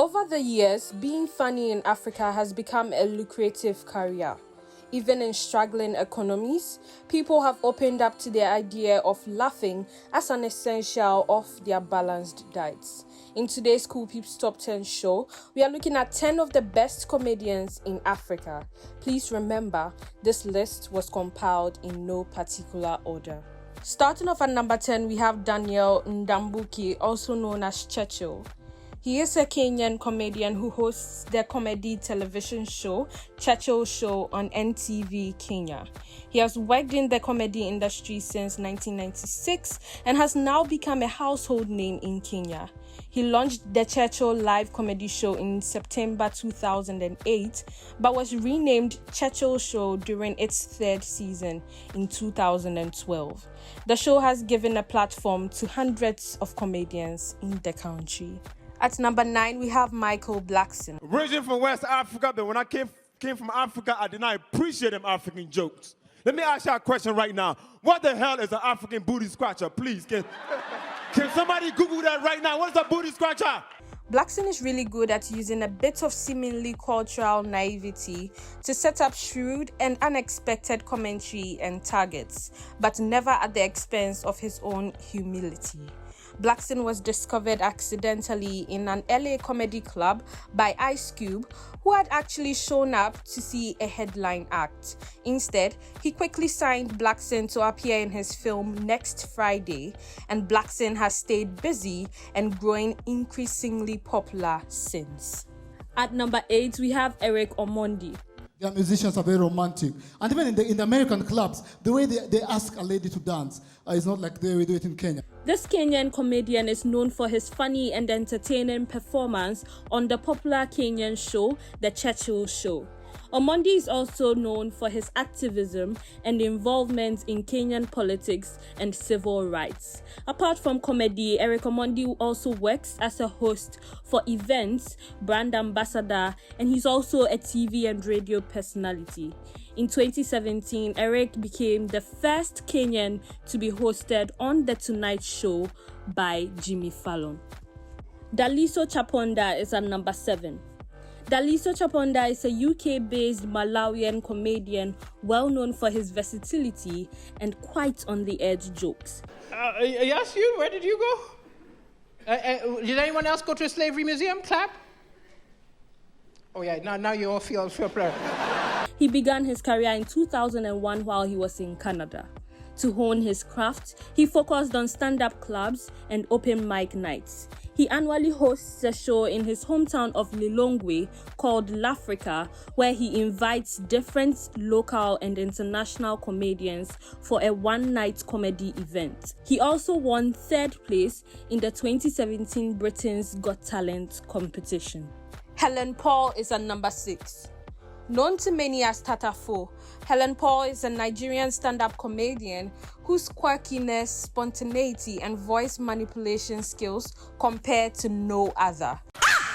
Over the years, being funny in Africa has become a lucrative career. Even in struggling economies, people have opened up to the idea of laughing as an essential of their balanced diets. In today's Kuulpeeps Top 10 show, we are looking at 10 of the best comedians in Africa. Please remember, this list was compiled in no particular order. Starting off at number 10, we have Daniel Ndambuki, also known as Checho. He is a Kenyan comedian who hosts the comedy television show Checho Show on NTV Kenya. He has worked in the comedy industry since 1996 and has now become a household name in Kenya. He launched the Checho live comedy show in September 2008, but was renamed Checho Show during its third season in 2012. The show has given a platform to hundreds of comedians in the country. At number 9, we have Michael Blackson. Origin from West Africa, but when I came from Africa, I did not appreciate them African jokes. Let me ask you a question right now. What the hell is an African booty scratcher? Please, can somebody Google that right now? What is a booty scratcher? Blackson is really good at using a bit of seemingly cultural naivety to set up shrewd and unexpected commentary and targets, but never at the expense of his own humility. Blackson was discovered accidentally in an LA comedy club by Ice Cube, who had actually shown up to see a headline act. Instead, he quickly signed Blackson to appear in his film Next Friday, and Blackson has stayed busy and growing increasingly popular since. At number 8, we have Eric Omondi. Their musicians are very romantic. And even in the American clubs, the way they ask a lady to dance is not like they do it in Kenya. This Kenyan comedian is known for his funny and entertaining performance on the popular Kenyan show, The Checho Show. Omondi is also known for his activism and involvement in Kenyan politics and civil rights. Apart from comedy, Eric Omondi also works as a host for events, brand ambassador, and he's also a TV and radio personality. In 2017, Eric became the first Kenyan to be hosted on The Tonight Show by Jimmy Fallon. Daliso Chaponda is at number 7. Daliso Chaponda is a UK-based Malawian comedian well known for his versatility and quite on-the-edge jokes. Yes, you? Where did you go? Did anyone else go to a slavery museum? Clap. Oh yeah, now you all feel proud. He began his career in 2001 while he was in Canada. To hone his craft, he focused on stand-up clubs and open mic nights. He annually hosts a show in his hometown of Lilongwe called L'Africa, where he invites different local and international comedians for a one-night comedy event. He also won 3rd place in the 2017 Britain's Got Talent competition. Helen Paul is at number 6. Known to many as Tatafo, Helen Paul is a Nigerian stand-up comedian whose quirkiness, spontaneity, and voice manipulation skills compare to no other.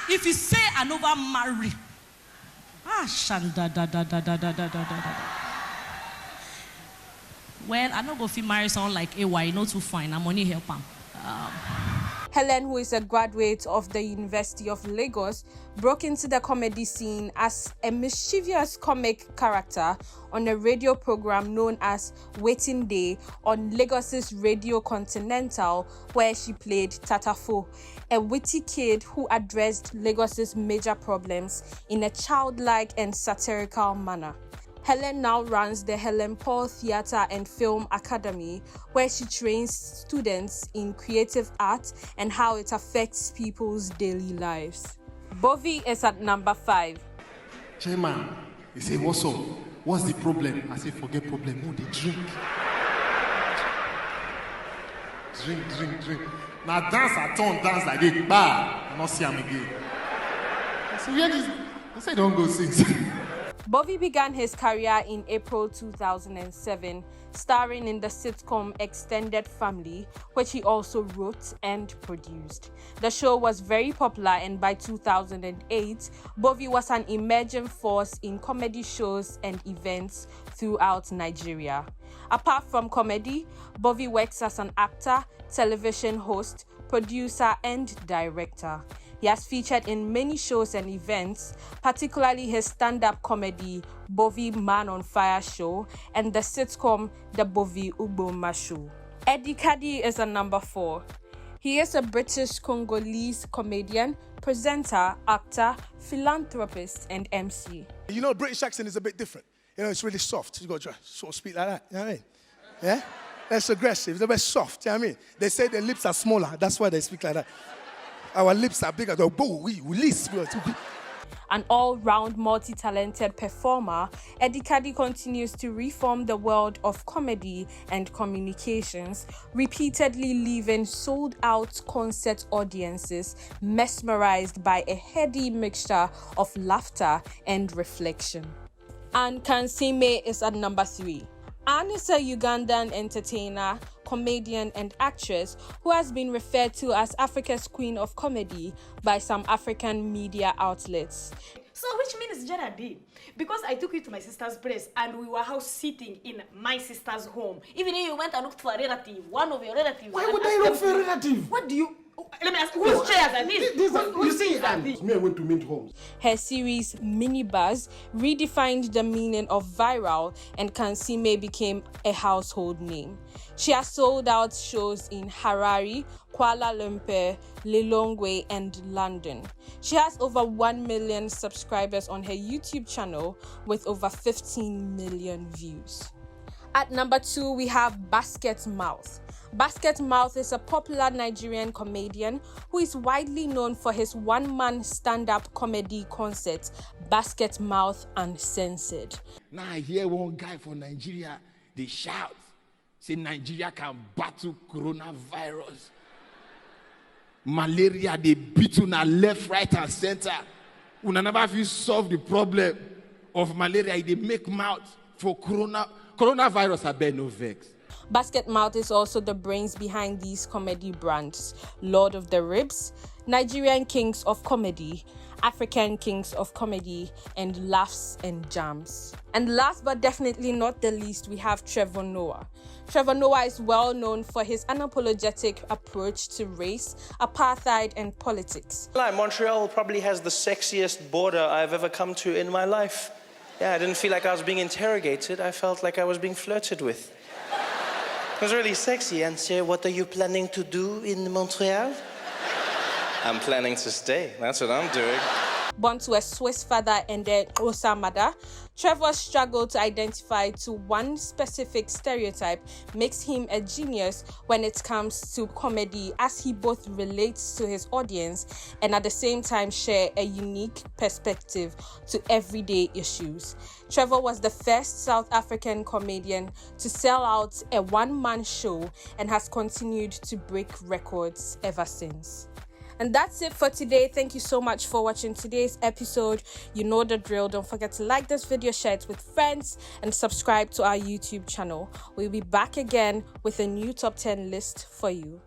If you say I never marry, well, I don't go fit marry someone like AY, not too fine. I'm only help him. Helen, who is a graduate of the University of Lagos, broke into the comedy scene as a mischievous comic character on a radio program known as Waiting Day on Lagos's Radio Continental, where she played Tatafo, a witty kid who addressed Lagos's major problems in a childlike and satirical manner. Helen now runs the Helen Paul Theatre and Film Academy, where she trains students in creative art and how it affects people's daily lives. Bovi is at number 5. Chairman, he said, what's up? What's the problem? I say, forget problem. Oh, they drink. Drink. Now dance at turn, dance like this. Bah, I not see him again. I said, where is? I said, don't go sing. Bovi began his career in April 2007, starring in the sitcom Extended Family, which he also wrote and produced. The show was very popular, and by 2008, Bovi was an emerging force in comedy shows and events throughout Nigeria. Apart from comedy, Bovi works as an actor, television host, producer, and director. He has featured in many shows and events, particularly his stand-up comedy Bovi Man on Fire show and the sitcom The Bovi Ugboma Show. Kadi is a number 4. He is a British Congolese comedian, presenter, actor, philanthropist, and MC. You know, British accent is a bit different. You know, it's really soft. You got to sort of speak like that. You know what I mean? Yeah? That's aggressive. They're very soft. You know what I mean? They say their lips are smaller. That's why they speak like that. Our lips are bigger. We lisp. An all-round multi-talented performer, Kadi continues to reform the world of comedy and communications, repeatedly leaving sold-out concert audiences mesmerized by a heady mixture of laughter and reflection. Anne Kansime is at number 3. Anne is a Ugandan entertainer, comedian, and actress who has been referred to as Africa's Queen of Comedy by some African media outlets. So which means Geraldine, because I took you to my sister's place and we were house sitting in my sister's home. Even if you went and looked for a relative, one of your relatives. Why would I look for a relative? What do you... Let me ask, whose chairs are these? You see, me, I went to Mint Homes. Her series Minibuzz redefined the meaning of viral, and Kansime became a household name. She has sold out shows in Harare, Kuala Lumpur, Lilongwe, and London. She has over 1 million subscribers on her YouTube channel with over 15 million views. At number 2, we have Basket Mouth. Basket Mouth is a popular Nigerian comedian who is widely known for his one-man stand-up comedy concert, Basket Mouth Uncensored. Now I hear one guy from Nigeria, they shout, say Nigeria can battle coronavirus. Malaria, they beat on our left, right, and center. Una never feel solve the problem of malaria, they make mouth for coronavirus, I bear no vex. Basket Mouth is also the brains behind these comedy brands: Lord of the Ribs, Nigerian Kings of Comedy, African Kings of Comedy, and Laughs and Jams. And last but definitely not the least, we have Trevor Noah. Trevor Noah is well known for his unapologetic approach to race, apartheid, and politics. Montreal probably has the sexiest border I've ever come to in my life. Yeah, I didn't feel like I was being interrogated. I felt like I was being flirted with. It was really sexy. And say, what are you planning to do in Montreal? I'm planning to stay. That's what I'm doing. Born to a Swiss father and an Xhosa mother, Trevor's struggle to identify to one specific stereotype makes him a genius when it comes to comedy, as he both relates to his audience and at the same time share a unique perspective to everyday issues. Trevor was the first South African comedian to sell out a one-man show and has continued to break records ever since. And that's it for today. Thank you so much for watching today's episode. You know the drill. Don't forget to like this video, share it with friends, and subscribe to our YouTube channel. We'll be back again with a new top 10 list for you.